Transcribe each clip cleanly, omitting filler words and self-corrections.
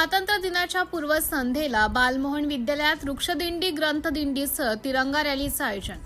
स्वातंत्र्य दिनाच्या पूर्वसंध्येला बालमोहन विद्यालयात वृक्षदिंडी, ग्रंथदिंडीसह तिरंगा रॅलीचं आयोजन.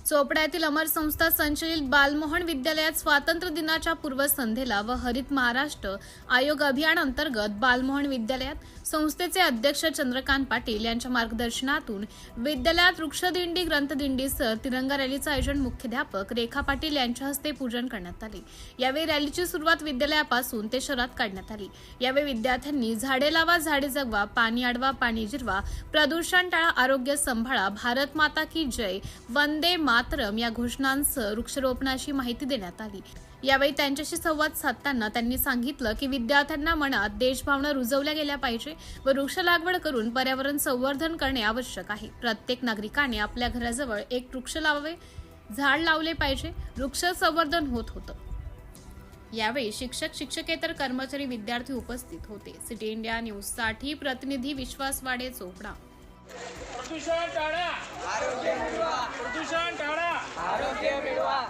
चोपड्यातील अमर संस्था संचलित बालमोहन विद्यालयात स्वातंत्र्य दिनाच्या पूर्वसंध्येला व हरित महाराष्ट्र आयोग अभियान अंतर्गत बालमोहन विद्यालयात संस्थेचे अध्यक्ष चंद्रकांत पाटील यांच्या मार्गदर्शनातून विद्यालयात वृक्षदिंडी, ग्रंथदिंडीसह तिरंगा रॅलीचं आयोजन मुख्याध्यापक रेखा पाटील यांच्या हस्ते पूजन करण्यात आले. यावेळी रॅलीची सुरुवात विद्यालयापासून ते शहरात काढण्यात आली. यावेळी विद्यार्थ्यांनी झाडे लावा, झाडे जगवा, पाणी अडवा, पाणी जिरवा, प्रदूषण टाळा, आरोग्य सांभाळा, भारत माता की जय, वंदे मातरम या घोषणांसह वृक्षारोपणाची माहिती देण्यात आली. यावेळी त्यांच्याशी संवाद साधताना त्यांनी सांगितलं की विद्यार्थ्यांना मनात देशभावना रुजवल्या गेल्या पाहिजे व वृक्ष लागवड करून पर्यावरण संवर्धन करणे आवश्यक आहे. प्रत्येक नागरिकाने आपल्या घराजवळ एक वृक्ष लावावे, झाड लावले पाहिजे. वृक्ष संवर्धन होत होतं. यावेळी शिक्षक, शिक्षकेतर कर्मचारी, विद्यार्थी उपस्थित होते. सिटी इंडिया न्यूजसाठी प्रतिनिधी विश्वास वाडे, चोपडा. प्रदूषण टाळा, आरोग्य मिळवा. प्रदूषण टाळा, आरोग्य मिळवा.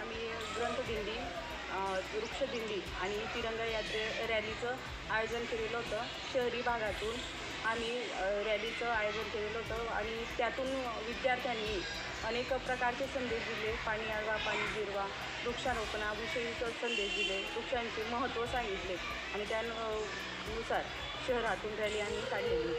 आम्ही ग्रंथदिंडी, वृक्षदिंडी आणि तिरंगा रॅलीचं आयोजन केलेलं होतं. शहरी भागातून आम्ही रॅलीचं आयोजन केलेलं होतं आणि त्यातून विद्यार्थ्यांनी अनेक प्रकारचे संदेश दिले. पाणी अडवा, पाणी जिरवा, वृक्षारोपणाविषयीचे संदेश दिले, वृक्षांचे महत्त्व सांगितले आणि त्यानुसार शहरातून रॅली आम्ही काढलेली.